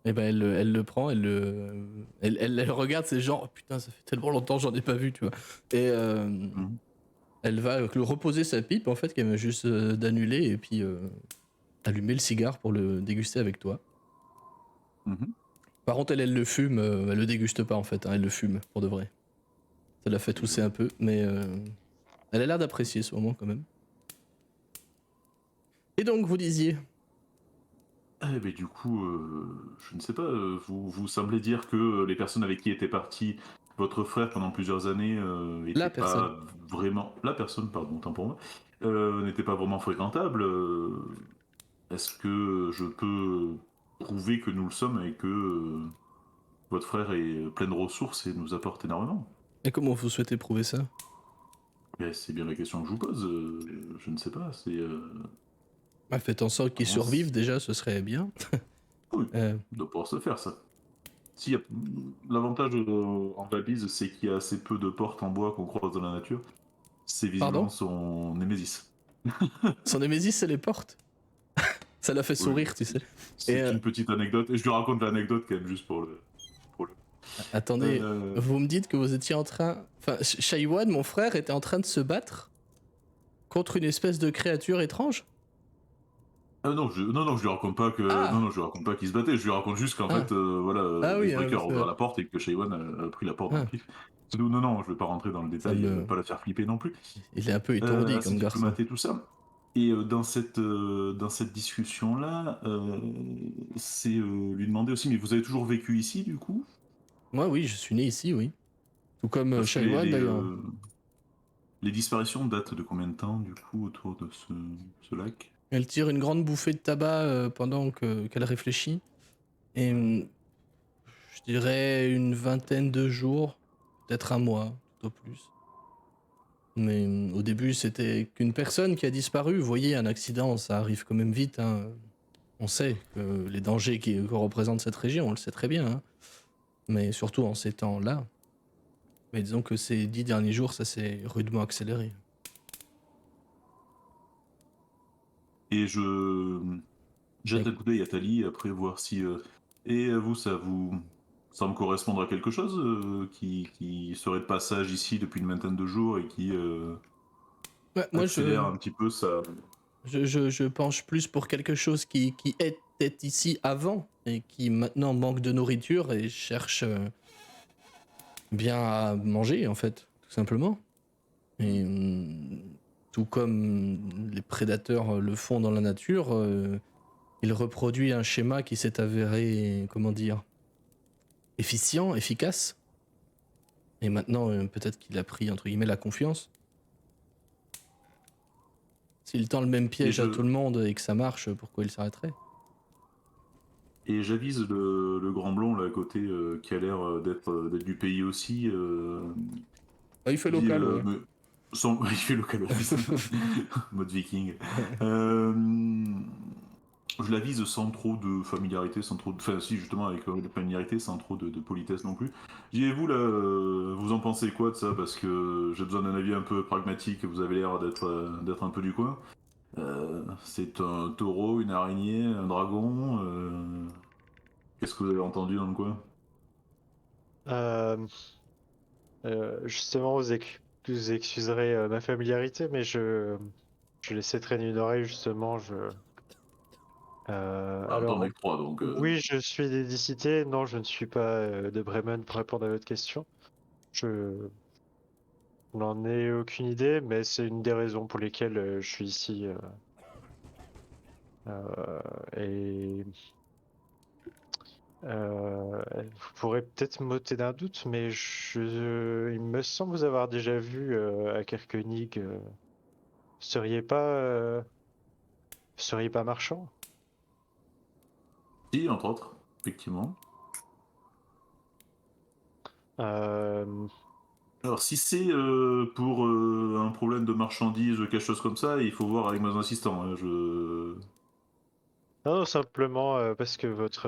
Et ben elle le prend, elle regarde, c'est genre, oh, putain, ça fait tellement longtemps que j'en ai pas vu, tu vois. Et Mhm. elle va le reposer sa pipe, en fait, qu'elle vient juste d'annuler, et puis allumer le cigare pour le déguster avec toi. Mhm. Par contre, elle le fume, elle le déguste pas, en fait, hein, elle le fume, pour de vrai. Ça l'a fait tousser un peu, mais elle a l'air d'apprécier ce moment, quand même. Et donc, vous disiez? Eh ben du coup, je ne sais pas, vous semblez dire que les personnes avec qui était parti votre frère pendant plusieurs années La n'étaient personne. pas vraiment... La personne, pardon, autant pour moi, n'était pas vraiment fréquentable. Est-ce que je peux prouver que nous le sommes et que votre frère est plein de ressources et nous apporte énormément? Et comment vous souhaitez prouver ça? Ben, c'est bien la question que je vous pose, je ne sais pas, c'est... Bah, faites en sorte qu'ils comment... survivent, déjà, ce serait bien. Oui, Euh, ça doit pouvoir se faire ça. Si, l'avantage en valise, c'est qu'il y a assez peu de portes en bois qu'on croise dans la nature. C'est visiblement Pardon? son némésis. Son némésis, c'est les portes. Ça l'a fait Oui, sourire, tu sais. Et c'est une petite anecdote. Et je lui raconte l'anecdote quand même, juste pour le... Pour le... attendez, Euh... vous me dites que vous étiez en train... Enfin, Shaiwan, mon frère, était en train de se battre contre une espèce de créature étrange? non, je lui raconte pas que... Ah! Non, je lui raconte pas qu'il se battait. Je lui raconte juste qu'en Ah, fait, voilà, ah les oui, hein, breakers parce ont ouvert que... la porte et que Shaywan a pris la porte dans le Ah, pif. C'est tout. Non, je vais pas rentrer dans le ça détail, me... pas la faire flipper non plus. Il est un peu étourdi Assez comme garçon. diplomaté, tout ça. Et dans cette discussion-là, c'est lui demander aussi, mais vous avez toujours vécu ici, du coup? Moi, oui, je suis né ici, oui. Tout comme Parce que Shaiwan, d'ailleurs. les disparitions datent de combien de temps, du coup, autour de ce lac? Elle tire une grande bouffée de tabac pendant qu'elle réfléchit. Et je dirais une vingtaine de jours, peut-être un mois, tout au plus. Mais au début, c'était qu'une personne qui a disparu. Vous voyez, un accident, ça arrive quand même vite, hein. On sait que les dangers que représente cette région, on le sait très bien, hein. Mais surtout en ces temps-là. Mais disons que ces 10 derniers jours, ça s'est rudement accéléré. Et je jette Et- un coup d'œil à Tali, après voir si... et vous, ça vous semble correspondre à quelque chose qui serait de passage ici depuis une vingtaine de jours et qui Ouais, moi, accélère un petit peu sa... je penche plus pour quelque chose qui était ici avant et qui maintenant manque de nourriture et cherche bien à manger, en fait, tout simplement. Et tout comme les prédateurs le font dans la nature, il reproduit un schéma qui s'est avéré, comment dire, efficient, efficace. Et maintenant, peut-être qu'il a pris, entre guillemets, la confiance. S'il tend le même Et piège à tout le monde et que ça marche, pourquoi il s'arrêterait? j'avise le grand blond là à côté qui a l'air d'être du pays aussi. Ah, il fait Je dis, local, ouais. il fait local office, mode viking. Euh, je la vise sans trop de familiarité, sans trop de... Enfin si justement avec de familiarité, sans trop de politesse non plus. Je dis, et vous là, vous en pensez quoi de ça? Parce que j'ai besoin d'un avis un peu pragmatique, vous avez l'air d'être un peu du coin. C'est un taureau, une araignée, un dragon. Qu'est-ce que vous avez entendu dans le coin? Euh, Justement, vous excuserez ma familiarité, mais je laissais traîner une oreille, justement. En même temps, on Alors, est que trois, donc... oui, je suis d'Édicité. Non, je ne suis pas de Bremen pour répondre à votre question. Je n'en ai aucune idée, mais c'est une des raisons pour lesquelles je suis ici. Et vous pourrez peut-être m'ôter d'un doute, mais il me semble vous avoir déjà vu à Kerkenig. Seriez pas, seriez pas marchand? Si, entre autres, effectivement. Euh, Alors, si c'est pour un problème de marchandises ou quelque chose comme ça, il faut voir avec mes assistants. Hein, Non, simplement parce que votre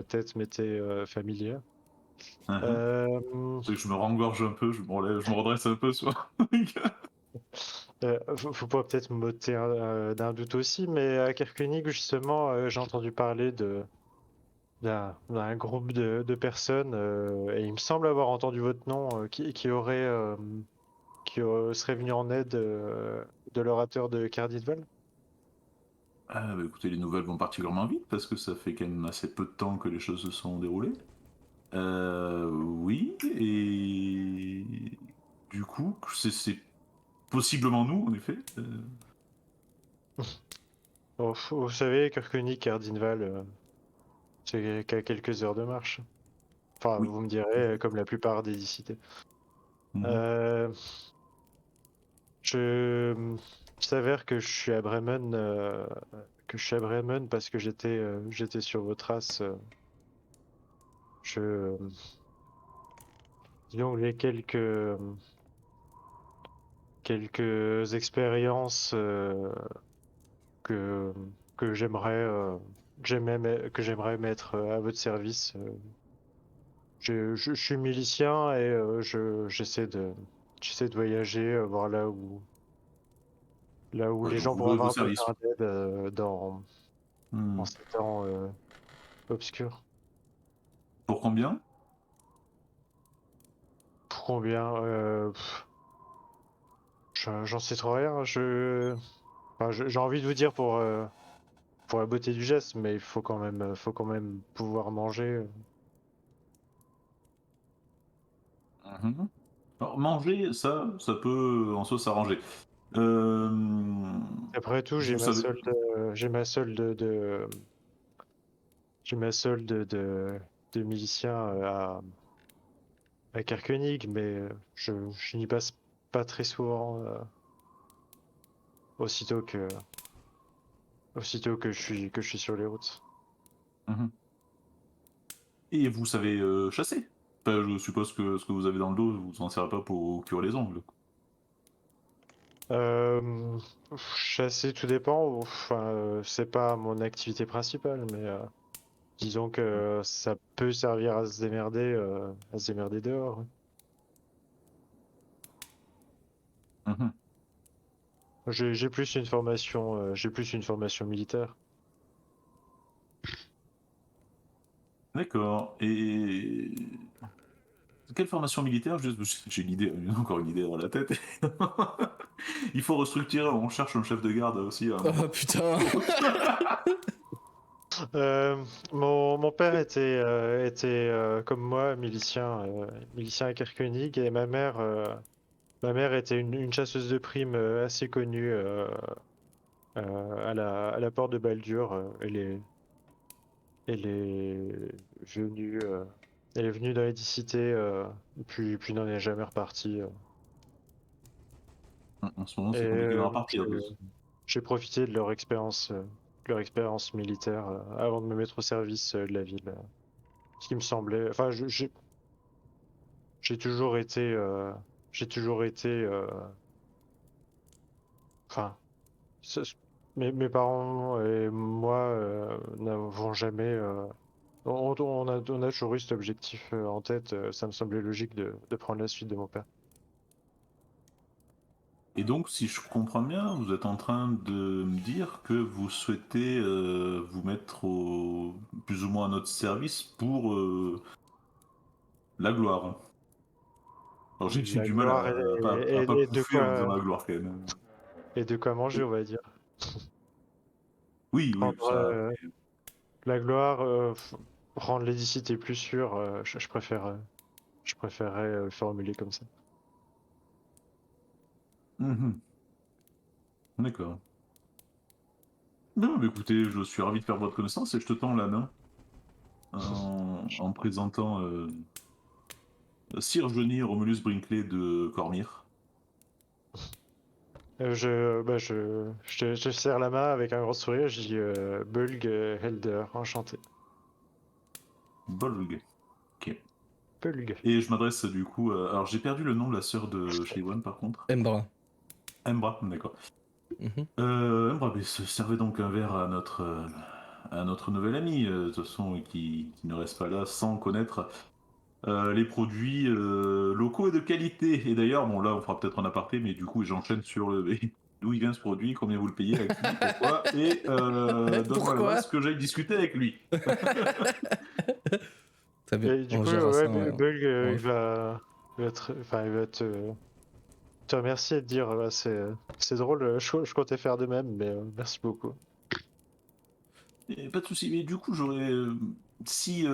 tête m'était familière. Mhm. Euh, C'est que je me rengorge un peu, je me redresse un peu, soit. vous pourrez peut-être m'ôter d'un doute aussi, mais à Kerkenig, justement, j'ai entendu parler d'un groupe de personnes, et il me semble avoir entendu votre nom, qui serait venu en aide de l'orateur de Cardinval. Ah, bah, écoutez, les nouvelles vont particulièrement vite parce que ça fait quand même assez peu de temps que les choses se sont déroulées. Oui, et du coup, c'est possiblement nous, en effet. Oh, vous savez, Kerkenig, Cardinval, c'est qu'à quelques heures de marche. Enfin, Oui. vous me direz, comme la plupart des cités. Mhm. Euh, je il s'avère que je suis à Bremen parce que j'étais sur vos traces. Je, disons que j'ai quelques expériences que que j'aimerais que j'aimerais mettre à votre service. Je suis milicien et j'essaie de voyager, voir là où Ouais, les donc gens vous pourraient louez vos avoir services. besoin d'aide en Hmm. ces temps obscurs. Pour combien? Pour combien? J'en sais trop rien. Enfin, j'ai envie de vous dire pour la beauté du geste, mais il faut quand même pouvoir manger. Mhm. Alors, manger, ça peut en soi s'arranger. Euh, Après tout, Vous savez. j'ai ma solde j'ai ma solde de milicien à Kerkenig, mais je n'y passe pas très souvent. Aussitôt que aussitôt que je suis sur les routes. Mhm. Et vous savez chasser. Enfin, je suppose que ce que vous avez dans le dos, vous en servez pas pour cuire les ongles. Euh, Chasser, tout dépend. Enfin, c'est pas mon activité principale, mais disons que ça peut servir à se démerder dehors. Mhm. J'ai plus une formation militaire. D'accord. Et quelle formation militaire? J'ai une idée, encore une idée dans la tête. Il faut restructurer, on cherche un chef de garde aussi à un moment. Oh putain. Mon père était comme moi milicien à Kerkenig, et ma mère était une chasseuse de primes assez connue à la porte de Baldur. Elle est venue, elle est venue dans l'édicité, puis n'en est jamais repartie. En ce moment, Et c'est compliqué d'en repartir. j'ai profité de leur expérience militaire avant de me mettre au service de la ville. Ce qui me semblait, enfin, j'ai toujours été, j'ai toujours été, enfin, ce- mes parents et moi n'avons jamais, on a toujours eu cet objectif en tête. Ça me semblait logique de prendre la suite de mon père. Et donc, si je comprends bien, vous êtes en train de me dire que vous souhaitez vous mettre plus ou moins à notre service pour la gloire. Alors, j'ai La du mal gloire à pas et pouffer en disant la gloire quand même. de quoi manger, on va dire. Oui, oui, Prendre ça. la gloire, rendre l'édicité plus sûre. Je préfère. Je préférerais le formuler comme ça. Mhm. D'accord. Non, mais écoutez, je suis ravi de faire votre connaissance et je te tends la main en présentant Sir Johnny Romulus Brinkley de Cormyr. Je te serre la main avec un grand sourire, je dis Bulg Helder, enchanté. Bolg. Ok. Bulg. Et je m'adresse du coup. Alors j'ai perdu le nom de la sœur de Shaywon par contre. Embra. Embra, d'accord. Mhm. Embra, mais servez donc un verre à notre nouvel ami, de toute façon, qui ne reste pas là sans connaître les produits locaux et de qualité. Et d'ailleurs, bon là on fera peut-être un aparté, mais du coup j'enchaîne sur le d'où il vient ce produit, combien vous le payez, à qui, pourquoi, et donne-moi Pourquoi l'adresse que j'aille discuter avec lui. Très bien, Et du on coup, gérera ça. Bulg, en il off. il va te remercier et te dire c'est drôle, je comptais faire de même, mais merci beaucoup. Et pas de souci, mais du coup j'aurais si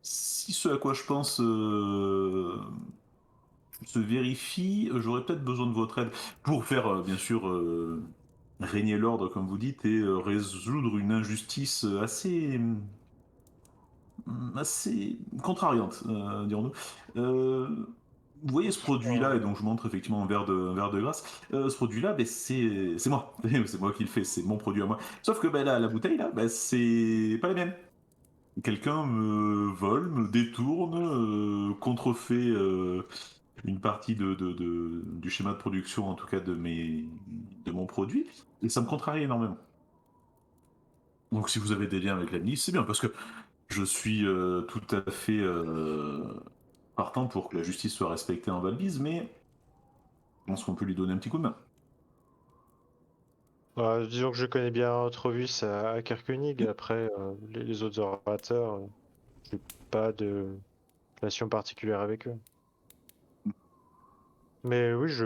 si ce à quoi je pense se vérifie, j'aurais peut-être besoin de votre aide pour faire, bien sûr, régner l'ordre, comme vous dites, et résoudre une injustice assez contrariante, dirons-nous. Vous voyez ce produit-là, et donc je montre effectivement un verre de glace. Ce produit-là, ben, c'est moi. C'est moi qui le fais, c'est mon produit à moi. Sauf que ben, la bouteille, là, ben, c'est pas la mienne. Quelqu'un me vole, me détourne, contrefait une partie du schéma de production, en tout cas de mon produit, et ça me contrarie énormément. Donc si vous avez des liens avec la ministre, c'est bien, parce que je suis tout à fait partant pour que la justice soit respectée en Valbise, mais je pense qu'on peut lui donner un petit coup de main. Disons que je connais bien Trovis à Kerkenig, après les autres orateurs, j'ai pas de relation particulière avec eux. Mais oui, je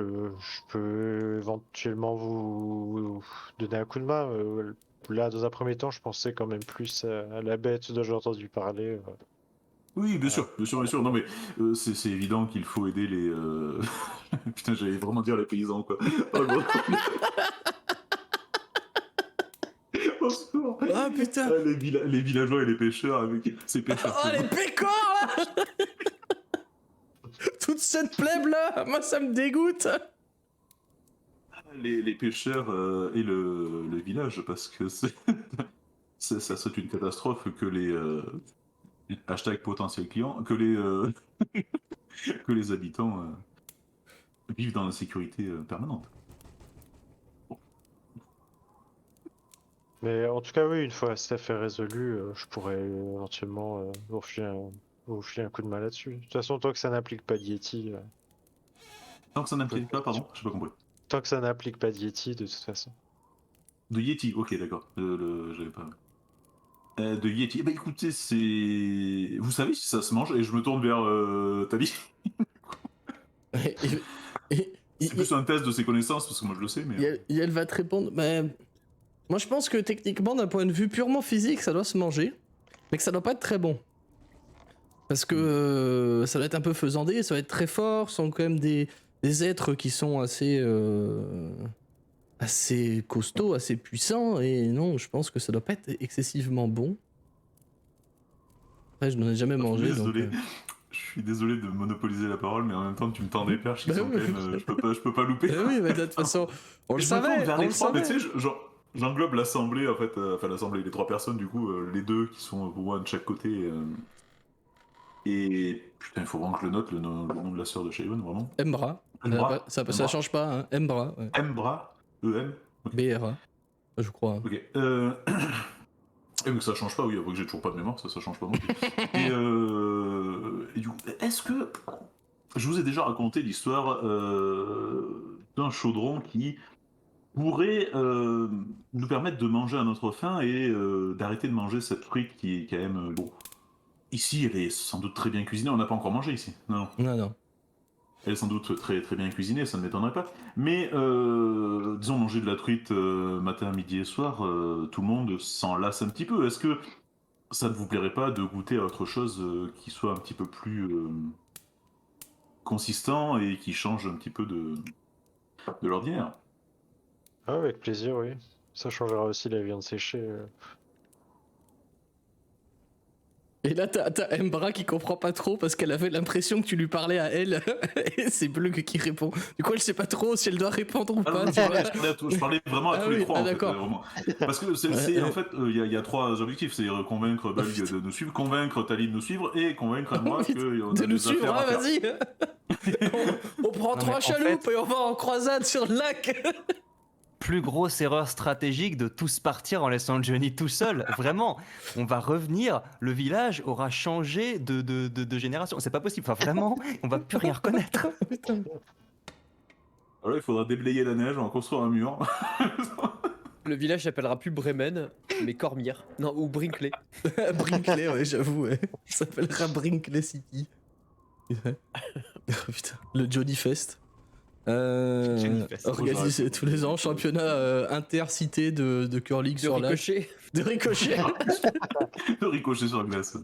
peux éventuellement vous donner un coup de main. Là, dans un premier temps, je pensais quand même plus à la bête dont j'ai entendu parler. Oui, bien Ah, sûr, bien sûr, bien sûr. Non, mais c'est évident qu'il faut aider les. Putain, j'allais vraiment dire les paysans, quoi. Oh, bon. Au secours. Ah putain Les villageois et les pêcheurs avec ces pêcheurs. Oh les pécores là Toute cette plèbe là, moi ça me dégoûte. Les pêcheurs et le village, parce que ça serait une catastrophe que les hashtag potentiel client, que les habitants vivent dans l'insécurité permanente. mais en tout cas, oui, une fois cette affaire résolue, je pourrais éventuellement vous filer un coup de main là-dessus. De toute façon, tant que ça n'implique pas de Yeti, Tant que ça n'implique pas, pardon, j'ai pas compris. tant que ça n'implique pas de Yeti, de toute façon. De Yeti, ok, d'accord. J'avais pas. De Yeti, bah écoutez, c'est. Vous savez si ça se mange, et je me tourne vers Tabi. Et, et- C'est plus un test de ses connaissances, parce que moi je le sais, mais. et elle va te répondre, mais moi je pense que techniquement d'un point de vue purement physique ça doit se manger, mais que ça doit pas être très bon. Parce que ça doit être un peu faisandé, ça va être très fort, ce sont quand même des êtres qui sont assez costauds, assez puissants, et non, je pense que ça doit pas être excessivement bon. Après, je n'en ai jamais mangé, donc... Désolé. Je suis désolé de monopoliser la parole, mais en même temps, tu me tends des perches qui Bah sont oui, quand même. Je peux pas louper. oui, mais de toute façon, on le Je me tourne savait, vers on les le trois, mais savait. tu sais, j'englobe l'assemblée, en fait. Enfin, l'assemblée, les trois personnes, du coup, les deux qui sont pour moi de chaque côté. Et. Putain, il faut vraiment que je le note, le nom de la sœur de Shaven, vraiment. Embra. Embra. Ça change pas, hein. Embra. Ouais. Embra. E-M. BRA, je crois. Ok. Et donc ça change pas, oui, après que j'ai toujours pas de mémoire, ça change pas non plus. Et du coup, est-ce que je vous ai déjà raconté l'histoire d'un chaudron qui pourrait nous permettre de manger à notre faim et d'arrêter de manger cette truite qui est quand même bon. Ici, elle est sans doute très bien cuisinée. On n'a pas encore mangé ici. Non. Non. Elle est sans doute très très bien cuisinée, ça ne m'étonnerait pas. Mais disons manger de la truite matin, midi et soir, tout le monde s'en lasse un petit peu. Est-ce que ça ne vous plairait pas de goûter à autre chose qui soit un petit peu plus consistant et qui change un petit peu de l'ordinaire? Ah, avec plaisir, oui. Ça changera aussi la viande séchée. Et là, t'as Embra qui comprend pas trop parce qu'elle avait l'impression que tu lui parlais à elle. Et c'est Blug qui répond. Du coup, elle sait pas trop si elle doit répondre ou Ah pas. non, tu vois. je parlais vraiment à Ah tous les oui, trois, en fait, d'accord. vraiment. Parce que en fait, il y a 3 objectifs, c'est convaincre Bulk de nous suivre, convaincre Tali de nous suivre et convaincre moi que on a De nous des affaires suivre, à hein, faire. vas-y. on prend Non, 3 mais en chaloupes fait- et on va en croisade sur le lac. Plus grosse erreur stratégique de tous partir en laissant Johnny tout seul. Vraiment, on va revenir, le village aura changé de génération. C'est pas possible. Enfin, vraiment, on va plus rien reconnaître. Putain. Alors là, il faudra déblayer la neige, on va construire un mur. Le village s'appellera plus Bremen, mais Cormire. Non, ou Brinkley. Brinkley, ouais, j'avoue, ouais. Ça s'appellera Brinkley City. Ouais. Oh, putain, le Johnny Fest. Johnny Fest. Organisé tous les ans, championnat intercité de curling De sur lac. Ricochet. De ricochet. De ricocher sur la glace.